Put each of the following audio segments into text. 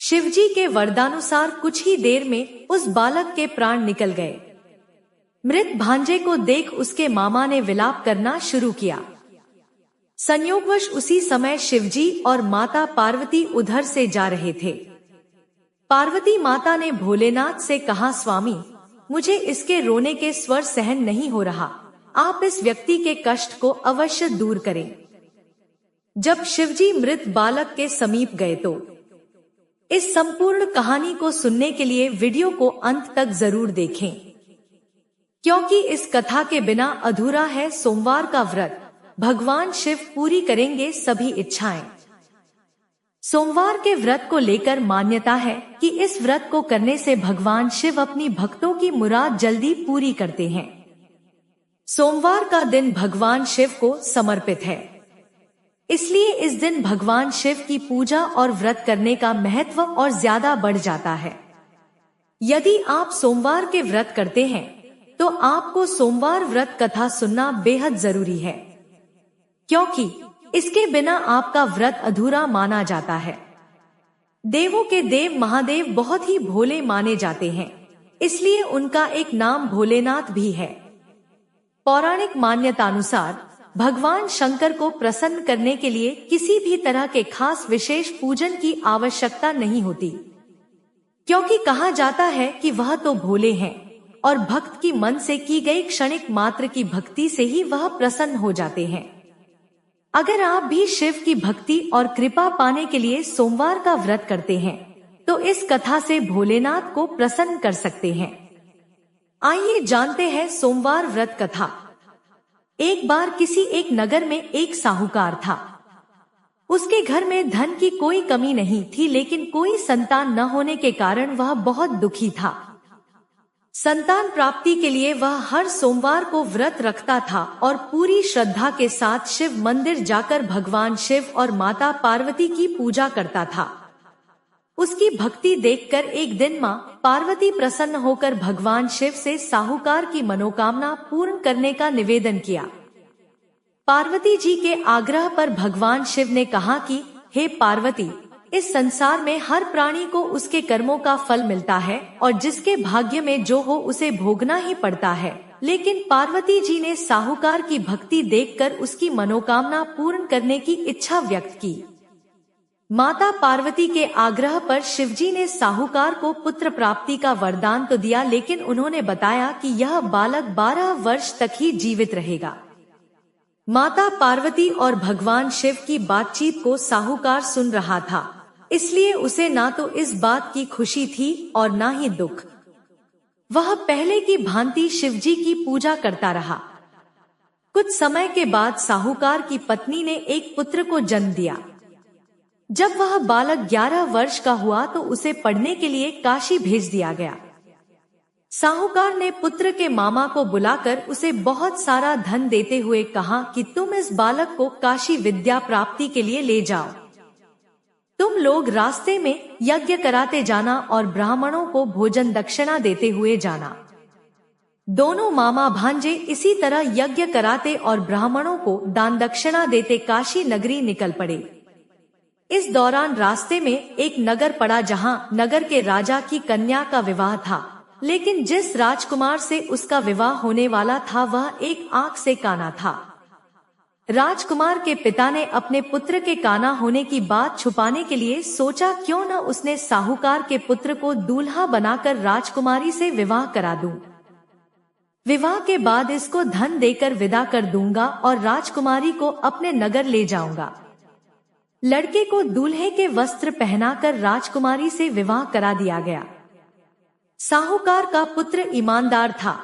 शिवजी के वरदानुसार कुछ ही देर में उस बालक के प्राण निकल गए। मृत भांजे को देख उसके मामा ने विलाप करना शुरू किया। संयोगवश उसी समय शिवजी और माता पार्वती उधर से जा रहे थे। पार्वती माता ने भोलेनाथ से कहा, स्वामी, मुझे इसके रोने के स्वर सहन नहीं हो रहा, आप इस व्यक्ति के कष्ट को अवश्य दूर करें। जब शिवजी मृत बालक के समीप गए तो इस संपूर्ण कहानी को सुनने के लिए वीडियो को अंत तक जरूर देखें, क्योंकि इस कथा के बिना अधूरा है सोमवार का व्रत। भगवान शिव पूरी करेंगे सभी इच्छाएं। सोमवार के व्रत को लेकर मान्यता है कि इस व्रत को करने से भगवान शिव अपनी भक्तों की मुराद जल्दी पूरी करते हैं। सोमवार का दिन भगवान शिव को समर्पित है, इसलिए इस दिन भगवान शिव की पूजा और व्रत करने का महत्व और ज्यादा बढ़ जाता है। यदि आप सोमवार के व्रत करते हैं तो आपको सोमवार व्रत कथा सुनना बेहद जरूरी है, क्योंकि इसके बिना आपका व्रत अधूरा माना जाता है। देवों के देव महादेव बहुत ही भोले माने जाते हैं, इसलिए उनका एक नाम भोलेनाथ भी है। पौराणिक मान्यतानुसार भगवान शंकर को प्रसन्न करने के लिए किसी भी तरह के खास विशेष पूजन की आवश्यकता नहीं होती, क्योंकि कहा जाता है कि वह तो भोले हैं और भक्त की मन से की गई क्षणिक मात्र की भक्ति से ही वह प्रसन्न हो जाते हैं। अगर आप भी शिव की भक्ति और कृपा पाने के लिए सोमवार का व्रत करते हैं तो इस कथा से भोलेनाथ को प्रसन्न कर सकते हैं। आइए जानते हैं सोमवार व्रत कथा। एक बार किसी एक नगर में एक साहूकार था। उसके घर में धन की कोई कमी नहीं थी, लेकिन कोई संतान न होने के कारण वह बहुत दुखी था। संतान प्राप्ति के लिए वह हर सोमवार को व्रत रखता था और पूरी श्रद्धा के साथ शिव मंदिर जाकर भगवान शिव और माता पार्वती की पूजा करता था। उसकी भक्ति देखकर एक दिन मां पार्वती प्रसन्न होकर भगवान शिव से साहूकार की मनोकामना पूर्ण करने का निवेदन किया। पार्वती जी के आग्रह पर भगवान शिव ने कहा कि हे पार्वती, इस संसार में हर प्राणी को उसके कर्मों का फल मिलता है और जिसके भाग्य में जो हो उसे भोगना ही पड़ता है। लेकिन पार्वती जी ने साहूकार की भक्ति देखकर उसकी मनोकामना पूर्ण करने की इच्छा व्यक्त की। माता पार्वती के आग्रह पर शिवजी ने साहूकार को पुत्र प्राप्ति का वरदान तो दिया, लेकिन उन्होंने बताया कि यह बालक 12 वर्ष तक ही जीवित रहेगा। माता पार्वती और भगवान शिव की बातचीत को साहूकार सुन रहा था, इसलिए उसे ना तो इस बात की खुशी थी और ना ही दुख। वह पहले की भांति शिवजी की पूजा करता रहा। कुछ समय के बाद साहूकार की पत्नी ने एक पुत्र को जन्म दिया। जब वह बालक 11 वर्ष का हुआ तो उसे पढ़ने के लिए काशी भेज दिया गया। साहूकार ने पुत्र के मामा को बुलाकर उसे बहुत सारा धन देते हुए कहा कि तुम इस बालक को काशी विद्या प्राप्ति के लिए ले जाओ। तुम लोग रास्ते में यज्ञ कराते जाना और ब्राह्मणों को भोजन दक्षिणा देते हुए जाना। दोनों मामा भांजे इसी तरह यज्ञ कराते और ब्राह्मणों को दान दक्षिणा देते काशी नगरी निकल पड़े। इस दौरान रास्ते में एक नगर पड़ा, जहां नगर के राजा की कन्या का विवाह था, लेकिन जिस राजकुमार से उसका विवाह होने वाला था वह एक आंख से काना था। राजकुमार के पिता ने अपने पुत्र के काना होने की बात छुपाने के लिए सोचा, क्यों न उसने साहूकार के पुत्र को दूल्हा बनाकर राजकुमारी से विवाह करा दूं। विवाह के बाद इसको धन देकर विदा कर दूंगा और राजकुमारी को अपने नगर ले जाऊंगा। लड़के को दूल्हे के वस्त्र पहनाकर राजकुमारी से विवाह करा दिया गया। साहूकार का पुत्र ईमानदार था।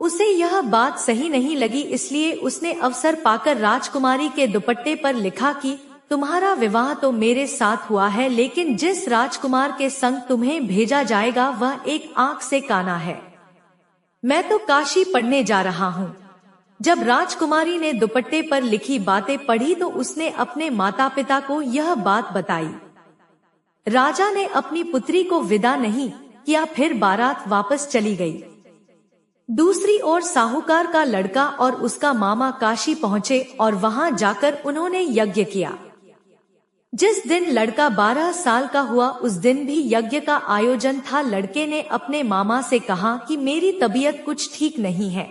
उसे यह बात सही नहीं लगी, इसलिए उसने अवसर पाकर राजकुमारी के दुपट्टे पर लिखा कि तुम्हारा विवाह तो मेरे साथ हुआ है, लेकिन जिस राजकुमार के संग तुम्हें भेजा जाएगा वह एक आंख से काना है। मैं तो काशी पढ़ने जा रहा हूँ। जब राजकुमारी ने दुपट्टे पर लिखी बातें पढ़ी तो उसने अपने माता पिता को यह बात बताई। राजा ने अपनी पुत्री को विदा नहीं किया, फिर बारात वापस चली गई। दूसरी ओर साहूकार का लड़का और उसका मामा काशी पहुँचे और वहां जाकर उन्होंने यज्ञ किया। जिस दिन लड़का 12 साल का हुआ उस दिन भी यज्ञ का आयोजन था। लड़के ने अपने मामा से कहा कि मेरी तबीयत कुछ ठीक नहीं है।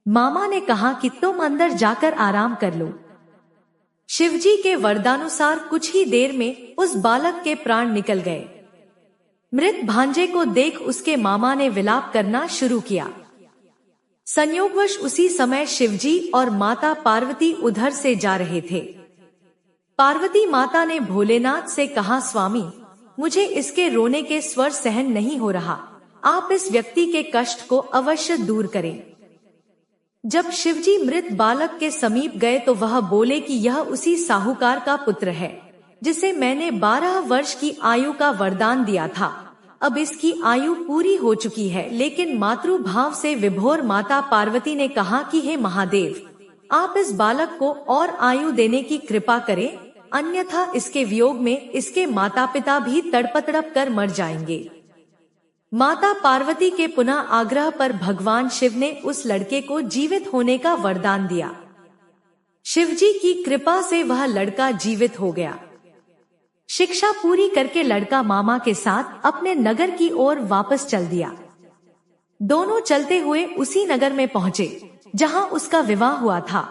मामा ने कहा कि तुम अंदर जाकर आराम कर लो। शिवजी के वरदानुसार कुछ ही देर में उस बालक के प्राण निकल गए। मृत भांजे को देख उसके मामा ने विलाप करना शुरू किया। संयोगवश उसी समय शिवजी और माता पार्वती उधर से जा रहे थे। पार्वती माता ने भोलेनाथ से कहा, स्वामी, मुझे इसके रोने के स्वर सहन नहीं हो रहा, आप इस व्यक्ति के कष्ट को अवश्य दूर करें। जब शिवजी मृत बालक के समीप गए तो वह बोले कि यह उसी साहूकार का पुत्र है जिसे मैंने 12 वर्ष की आयु का वरदान दिया था। अब इसकी आयु पूरी हो चुकी है। लेकिन मातृभाव से विभोर माता पार्वती ने कहा कि हे महादेव, आप इस बालक को और आयु देने की कृपा करें, अन्यथा इसके वियोग में इसके माता पिता भी तड़प कर मर जाएंगे। माता पार्वती के पुनः आग्रह पर भगवान शिव ने उस लड़के को जीवित होने का वरदान दिया। शिवजी की कृपा से वह लड़का जीवित हो गया। शिक्षा पूरी करके लड़का मामा के साथ अपने नगर की ओर वापस चल दिया। दोनों चलते हुए उसी नगर में पहुंचे जहां उसका विवाह हुआ था।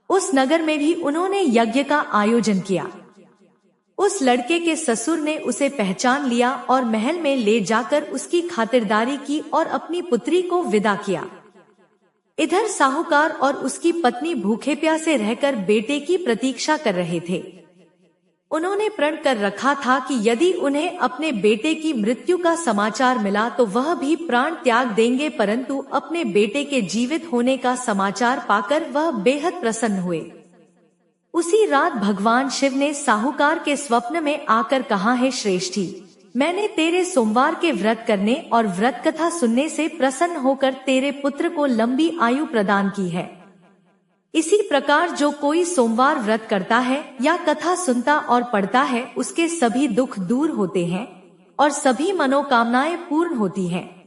उस नगर में भी उन्होंने यज्ञ का आयोजन किया। उस लड़के के ससुर ने उसे पहचान लिया और महल में ले जाकर उसकी खातिरदारी की और अपनी पुत्री को विदा किया। इधर साहूकार और उसकी पत्नी भूखे प्यासे रहकर बेटे की प्रतीक्षा कर रहे थे। उन्होंने प्रण कर रखा था कि यदि उन्हें अपने बेटे की मृत्यु का समाचार मिला तो वह भी प्राण त्याग देंगे, परंतु अपने बेटे के जीवित होने का समाचार पाकर वह बेहद प्रसन्न हुए। उसी रात भगवान शिव ने साहूकार के स्वप्न में आकर कहा, हे श्रेष्ठी, मैंने तेरे सोमवार के व्रत करने और व्रत कथा सुनने से प्रसन्न होकर तेरे पुत्र को लंबी आयु प्रदान की है। इसी प्रकार जो कोई सोमवार व्रत करता है या कथा सुनता और पढ़ता है उसके सभी दुख दूर होते हैं और सभी मनोकामनाएं पूर्ण होती हैं।